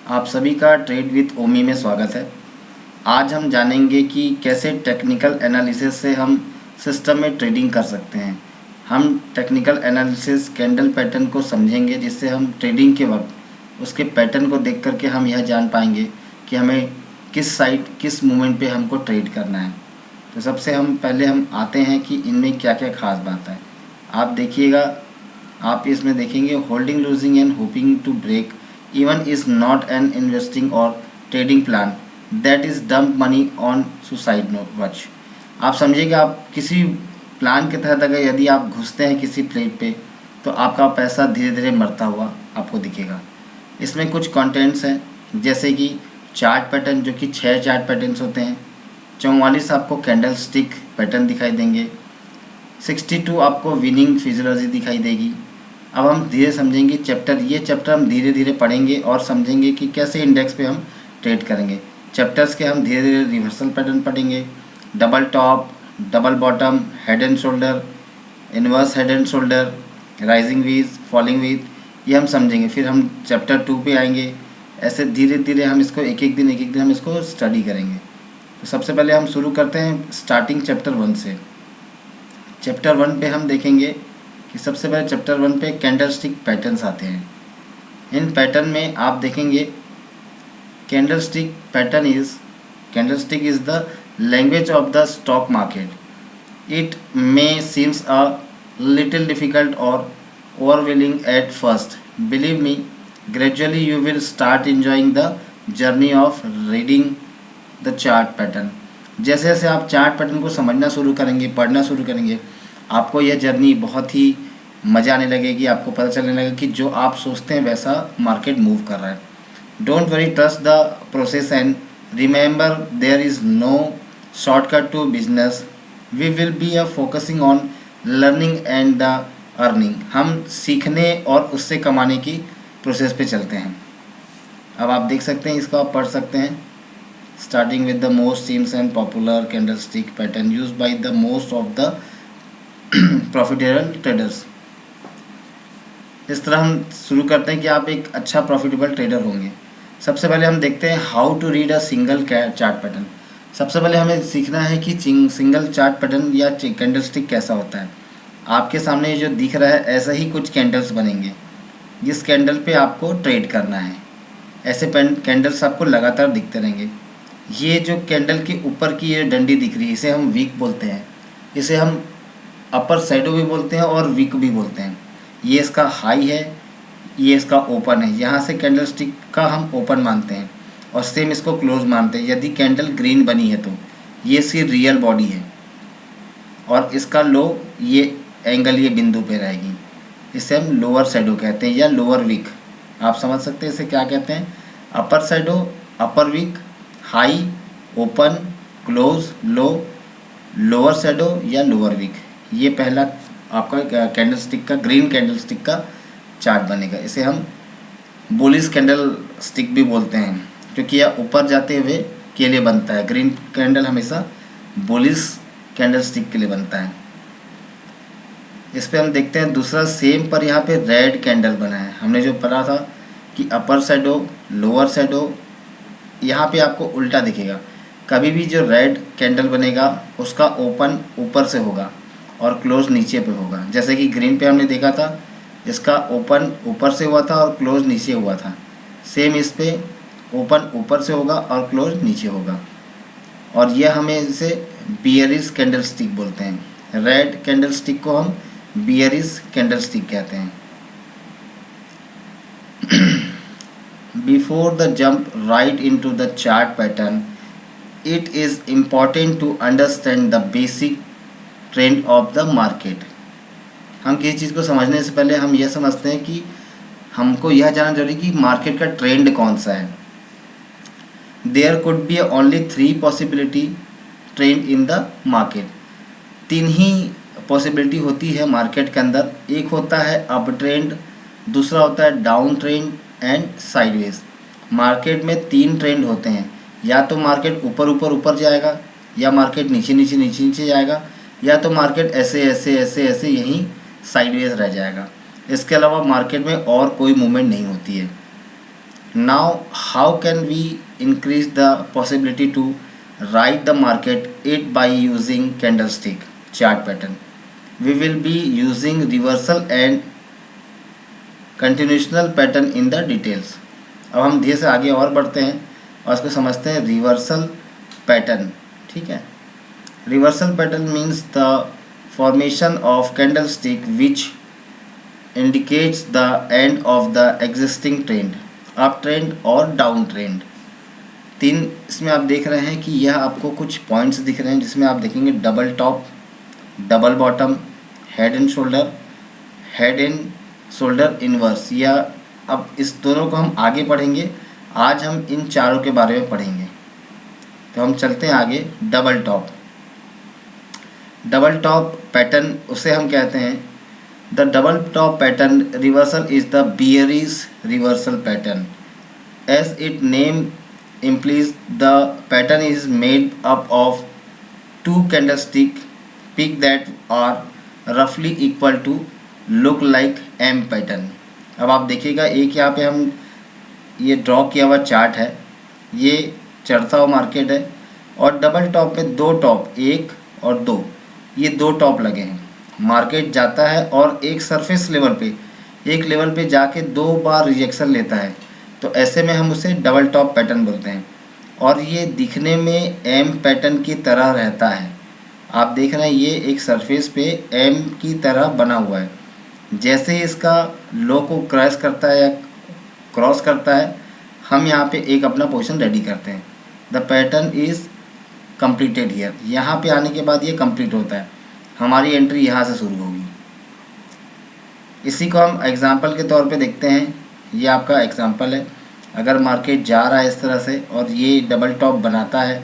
आप सभी का ट्रेड विथ ओमी में स्वागत है। आज हम जानेंगे कि कैसे टेक्निकल एनालिसिस से हम सिस्टम में ट्रेडिंग कर सकते हैं। हम टेक्निकल एनालिसिस कैंडल पैटर्न को समझेंगे, जिससे हम ट्रेडिंग के वक्त उसके पैटर्न को देख करके हम यह जान पाएंगे कि हमें किस साइड किस मोमेंट पे हमको ट्रेड करना है। तो सबसे पहले हम आते हैं कि इनमें क्या क्या खास बात है। आप देखिएगा, आप इसमें देखेंगे holding, losing and hoping to break even is not an investing और trading plan that is dump money on suicide watch. आप समझिएगा, आप किसी प्लान के तहत अगर यदि आप घुसते हैं किसी प्लेट पे, तो आपका पैसा धीरे धीरे मरता हुआ आपको दिखेगा। इसमें कुछ कंटेंट्स हैं, जैसे कि चार्ट पैटर्न, जो कि 6 चार्ट पैटर्न्स होते हैं। 44 आपको कैंडल स्टिक पैटर्न दिखाई देंगे। 62 आपको विनिंग फिजियोलॉजी दिखाई देगी। अब हम धीरे समझेंगे ये चैप्टर हम धीरे धीरे पढ़ेंगे और समझेंगे कि कैसे इंडेक्स पे हम ट्रेड करेंगे। चैप्टर्स के हम धीरे धीरे रिवर्सल पैटर्न पढ़ेंगे, double top, double bottom, head and shoulder, inverse head and shoulder, rising वीज, फॉलिंग वीज, ये हम समझेंगे। फिर हम चैप्टर 2 पे आएंगे। ऐसे धीरे धीरे हम इसको एक एक दिन हम इसको स्टडी करेंगे। तो सबसे पहले हम शुरू करते हैं स्टार्टिंग चैप्टर 1 से। चैप्टर 1 पे हम देखेंगे कि सबसे पहले चैप्टर 1 पे कैंडल स्टिक पैटर्न्स आते हैं। इन पैटर्न में आप देखेंगे candlestick is the language of the stock market. It may seems a little difficult और overwhelming at first. Believe me, gradually you will start enjoying the journey of reading the chart pattern. जैसे जैसे आप chart pattern को समझना शुरू करेंगे, पढ़ना शुरू करेंगे, आपको यह जर्नी बहुत ही मज़ा आने लगेगी। आपको पता चलने लगेगा कि जो आप सोचते हैं वैसा मार्केट मूव कर रहा है। Don't worry, trust the process and remember there is no shortcut to business. We will be focusing on learning and the earning. हम सीखने और उससे कमाने की प्रोसेस पे चलते हैं। अब आप देख सकते हैं, इसको आप पढ़ सकते हैं। Starting with the most seems and popular candle stick pattern use by the most of the profitable traders. इस तरह हम शुरू करते हैं कि आप एक अच्छा प्रॉफिटेबल ट्रेडर होंगे। सबसे पहले हम देखते हैं how to read a single chart pattern. सबसे पहले हमें सीखना है कि सिंगल चार्ट पैटर्न या कैंडल स्टिक कैसा होता है। आपके सामने ये जो दिख रहा है, ऐसा ही कुछ कैंडल्स बनेंगे जिस कैंडल पे आपको ट्रेड करना है। ऐसे कैंडल्स आपको लगातार दिखते रहेंगे। ये जो कैंडल के ऊपर की ये डंडी दिख रही है, इसे हम वीक बोलते हैं। इसे हम अपर शैडो भी बोलते हैं और वीक भी बोलते हैं। ये इसका हाई है, ये इसका ओपन है। यहाँ से कैंडल स्टिक का हम ओपन मानते हैं और सेम इसको क्लोज मानते हैं। यदि कैंडल ग्रीन बनी है तो ये इसकी रियल बॉडी है और इसका लो ये एंगल ये बिंदु पे रहेगी। इसे हम लोअर शैडो कहते हैं या लोअर वीक। आप समझ सकते हैं इसे क्या कहते हैं। अपर शैडो, अपर वीक, हाई, ओपन, क्लोज, लो, लोअर शैडो या लोअर वीक। ये पहला आपका कैंडल स्टिक का, ग्रीन कैंडल स्टिक का चार्ट बनेगा। इसे हम बुलिश कैंडल स्टिक भी बोलते हैं, क्योंकि यह ऊपर जाते हुए के लिए बनता है। ग्रीन कैंडल हमेशा बुलिश कैंडल स्टिक के लिए बनता है। इस पर हम देखते हैं दूसरा सेम पर यहाँ पे रेड कैंडल बना है। हमने जो पढ़ा था कि अपर शैडो, लोअर शैडो, यहाँ पे आपको उल्टा दिखेगा। कभी भी जो रेड कैंडल बनेगा उसका ओपन ऊपर से होगा और क्लोज नीचे पे होगा। जैसे कि ग्रीन पे हमने देखा था, इसका ओपन ऊपर से हुआ था और क्लोज नीचे हुआ था। सेम इस पे ओपन ऊपर से होगा और क्लोज नीचे होगा। और यह हमें इसे बियरिश कैंडल स्टिक बोलते हैं। रेड कैंडल स्टिक को हम बियरिश कैंडल स्टिक कहते हैं। Before the jump right into the chart pattern, it is important to understand the basic trend of the market. हम किसी चीज़ को समझने से पहले हम यह समझते हैं कि हमको यह जानना जरूरी कि मार्केट का ट्रेंड कौन सा है। There could be only 3 possibility trend in the market. 3 he possibility होती है मार्केट के अंदर। एक होता है अप ट्रेंड, दूसरा होता है down trend and sideways. Market में 3 ट्रेंड होते हैं। या तो मार्केट ऊपर ऊपर ऊपर जाएगा, या मार्केट नीचे नीचे नीचे नीचे जाएगा, या तो मार्केट ऐसे ऐसे ऐसे ऐसे यहीं साइडवेज रह जाएगा। इसके अलावा मार्केट में और कोई मूवमेंट नहीं होती है। Now, how can we increase the possibility to write the market it by using candlestick chart pattern? We will be using reversal and continuational pattern in the details. अब हम धीरे से आगे और बढ़ते हैं और इसको समझते हैं रिवर्सल पैटर्न. ठीक है. Reversal pattern means the formation of candlestick which indicates the end of the existing trend, up trend और डाउन ट्रेंड. तीन इसमें आप देख रहे हैं कि यह आपको कुछ पॉइंट्स दिख रहे हैं जिसमें आप देखेंगे double top, double bottom, head and shoulder, head and shoulder inverse. या अब इस दोनों को हम आगे पढ़ेंगे. आज हम इन चारों के बारे में पढ़ेंगे. तो हम चलते हैं आगे. Double top. Double top pattern उसे हम कहते हैं. The double top pattern reversal is the bearish reversal pattern. As it name implies, the pattern is made up of two candlestick peak that are roughly equal to look like M pattern. अब आप देखिएगा एक यहाँ पे हम ये draw किया हुआ चार्ट है, ये चढ़ता हुआ मार्केट है और डबल टॉप में दो टॉप, एक और दो, ये दो टॉप लगे हैं. मार्केट जाता है और एक सरफेस लेवल पे, एक लेवल पे जाके दो बार रिजेक्शन लेता है. तो ऐसे में हम उसे डबल टॉप पैटर्न बोलते हैं और ये दिखने में एम पैटर्न की तरह रहता है. आप देख रहे हैं ये एक सरफेस पे एम की तरह बना हुआ है. जैसे ही इसका लो को क्रॉस करता है या क्रॉस करता है, हम यहाँ पे एक अपना पोजीशन रेडी करते हैं. The pattern is completed here. यहाँ पे आने के बाद ये कंप्लीट होता है. हमारी एंट्री यहाँ से शुरू होगी. इसी को हम एग्जांपल के तौर पे देखते हैं. ये आपका एग्जांपल है. अगर मार्केट जा रहा है इस तरह से और ये डबल टॉप बनाता है,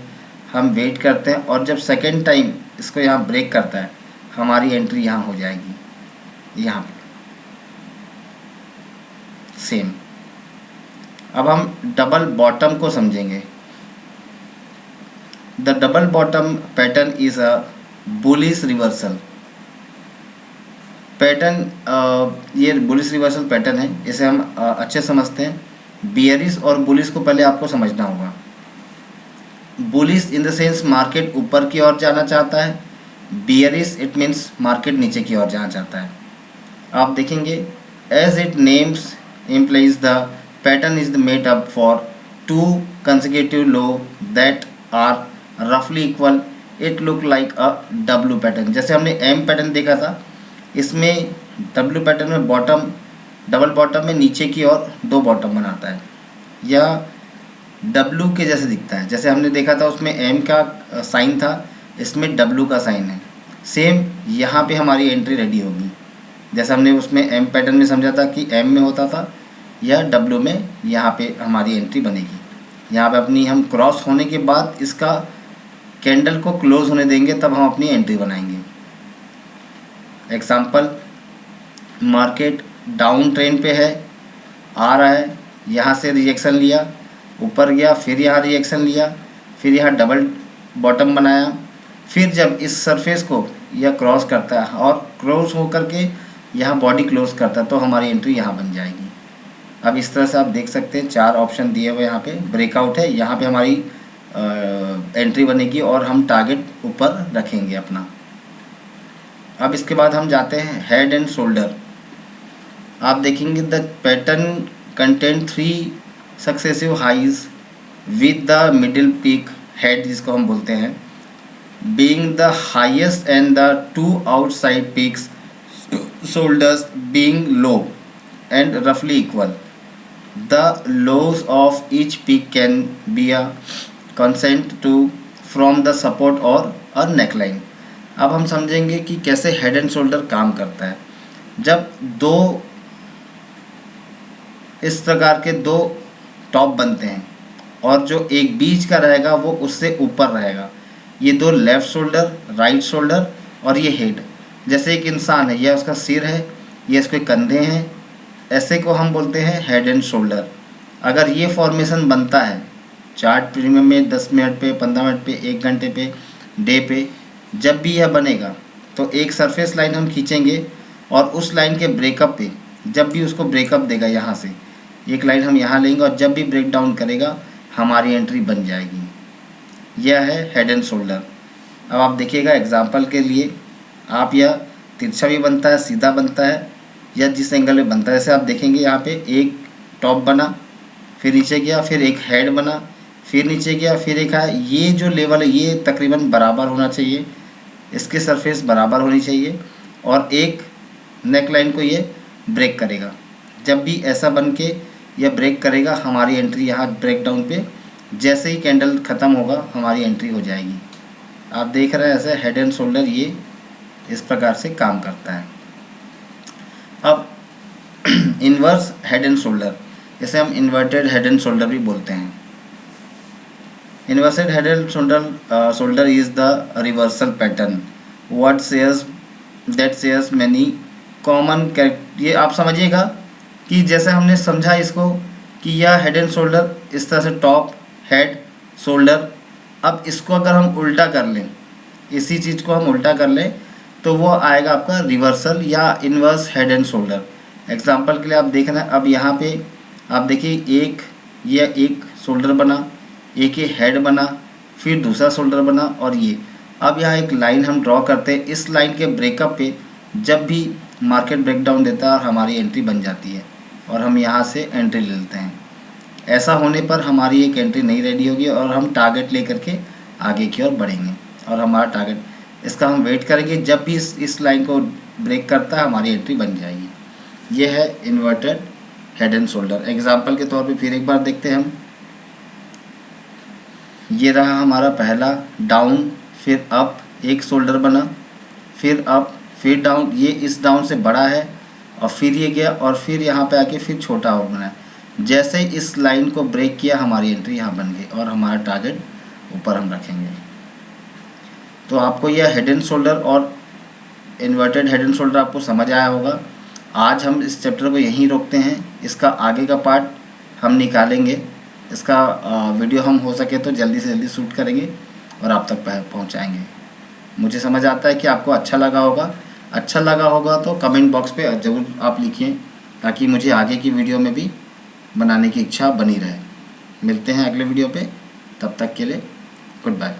हम वेट करते हैं और जब सेकेंड टाइम इसको यहाँ ब्रेक करता है, हमारी एंट्री यहाँ हो जाएगी, यहाँ पे सेम. अब हम डबल बॉटम को समझेंगे. The double bottom pattern is a bullish reversal pattern. ये बुलिश रिवर्सल पैटर्न है, इसे हम अच्छे समझते हैं. बियरिश और बुलिश को पहले आपको समझना होगा. Bullish in the sense market ऊपर की ओर जाना चाहता है. बियरिश इट मीन्स मार्केट नीचे की ओर जाना चाहता है. आप देखेंगे as it names implies the pattern is made up for two consecutive low that are roughly equal. It look like a W pattern. जैसे हमने M पैटर्न देखा था, इसमें W पैटर्न में बॉटम, डबल बॉटम में नीचे की ओर दो बॉटम बनाता है, या W के जैसे दिखता है. जैसे हमने देखा था उसमें M का साइन था, इसमें W का साइन है. सेम यहाँ पे हमारी एंट्री रेडी होगी. जैसे हमने उसमें M पैटर्न में समझा था कि M में होता था या W में, यहाँ पे हमारी एंट्री बनेगी. यहाँ पे अपनी हम क्रॉस होने के बाद इसका कैंडल को क्लोज होने देंगे, तब हम अपनी एंट्री बनाएंगे. एग्जांपल, मार्केट डाउन ट्रेंड पे है, आ रहा है, यहाँ से रिजेक्शन लिया, ऊपर गया, फिर यहाँ रिजेक्शन लिया, फिर यहाँ डबल बॉटम बनाया, फिर जब इस सरफेस को यह क्रॉस करता है और क्रॉस होकर के यहाँ बॉडी क्लोज करता है, तो हमारी एंट्री यहाँ बन जाएगी. अब इस तरह से आप देख सकते हैं चार ऑप्शन दिए हुए. यहाँ पे ब्रेकआउट है, यहाँ पे हमारी एंट्री बनेगी और हम टारगेट ऊपर रखेंगे अपना. अब इसके बाद हम जाते हैं हेड एंड शोल्डर. आप देखेंगे the pattern content 3 successive highs with the middle peak head, जिसको हम बोलते हैं, being the highest and the 2 outside peaks shoulders being low and roughly equal. The lows of each peak can be a consent to from the support or a neckline. अब हम समझेंगे कि कैसे head and shoulder काम करता है. जब दो इस प्रकार के दो टॉप बनते हैं और जो एक बीच का रहेगा वो उससे ऊपर रहेगा, ये दो लेफ़्ट शोल्डर, राइट शोल्डर और ये हेड. जैसे एक इंसान है, यह उसका सिर है, ये इसके कंधे हैं, ऐसे को हम बोलते हैं हेड एंड शोल्डर. अगर ये फॉर्मेशन बनता है चार्ट प्रीमियम में 10 मिनट पे, 15 मिनट पे, 1 घंटे पे, डे पे, जब भी यह बनेगा तो एक सरफेस लाइन हम खींचेंगे और उस लाइन के ब्रेकअप पे जब भी उसको ब्रेकअप देगा यहाँ से, एक लाइन हम यहाँ लेंगे और जब भी ब्रेक डाउन करेगा हमारी एंट्री बन जाएगी। यह है हेड एंड शोल्डर। अब आप देखिएगा एग्जांपल के लिए, आप यह तिरछा भी बनता है, सीधा बनता है, या जिस एंगल में बनता है। जैसे आप देखेंगे यहाँ पे एक टॉप बना, फिर नीचे गया, फिर एक हेड बना, फिर नीचे गया, फिर एक है। ये जो लेवल है ये तकरीबन बराबर होना चाहिए, इसके सरफेस बराबर होनी चाहिए, और एक नेक लाइन को ये ब्रेक करेगा। जब भी ऐसा बन के यह ब्रेक करेगा हमारी एंट्री यहाँ ब्रेक डाउन पे जैसे ही कैंडल ख़त्म होगा हमारी एंट्री हो जाएगी। आप देख रहे हैं ऐसे हेड एंड शोल्डर ये इस प्रकार से काम करता है। अब इन्वर्स हेड एंड शोल्डर, इसे हम इन्वर्टेड हेड एंड शोल्डर भी बोलते हैं। Inverted head and shoulder is the reversal pattern what shares that shares many common character. ये आप समझिएगा कि जैसे हमने समझा इसको कि यह हेड एंड शोल्डर इस तरह से टॉप हेड शोल्डर। अब इसको अगर हम उल्टा कर लें, इसी चीज़ को हम उल्टा कर लें तो वो आएगा आपका रिवर्सल या inverse head and shoulder. Example के लिए आप देखना, अब यहाँ पे आप देखिए एक शोल्डर बना, एक ये हेड बना, फिर दूसरा शोल्डर बना, और ये अब यहाँ एक लाइन हम ड्रॉ करते हैं। इस लाइन के ब्रेकअप पे जब भी मार्केट ब्रेकडाउन देता है और हमारी एंट्री बन जाती है और हम यहाँ से एंट्री ले लेते हैं। ऐसा होने पर हमारी एक एंट्री नहीं रेडी होगी और हम टारगेट लेकर के आगे की ओर बढ़ेंगे, और हमारा टारगेट इसका हम वेट करेंगे। जब भी इस लाइन को ब्रेक करता है हमारी एंट्री बन जाएगी। ये है inverted head and shoulder. Example के तौर पे फिर एक बार देखते हैं हम। ये रहा हमारा पहला डाउन, फिर अप, एक शोल्डर बना, फिर अप, फिर डाउन। ये इस डाउन से बड़ा है और फिर ये गया और फिर यहाँ पे आके फिर छोटा और बना। जैसे ही इस लाइन को ब्रेक किया हमारी एंट्री यहाँ बन गई और हमारा टारगेट ऊपर हम रखेंगे। तो आपको यह हेड एंड शोल्डर और इन्वर्टेड हेड एंड शोल्डर आपको समझ आया होगा। आज हम इस चैप्टर को यहीं रोकते हैं। इसका आगे का पार्ट हम निकालेंगे। इसका वीडियो हम हो सके तो जल्दी से जल्दी शूट करेंगे और आप तक पहुंचाएंगे। मुझे समझ आता है कि आपको अच्छा लगा होगा। अच्छा लगा होगा तो कमेंट बॉक्स पे ज़रूर आप लिखिए, ताकि मुझे आगे की वीडियो में भी बनाने की इच्छा बनी रहे। मिलते हैं अगले वीडियो पे, तब तक के लिए गुड बाय।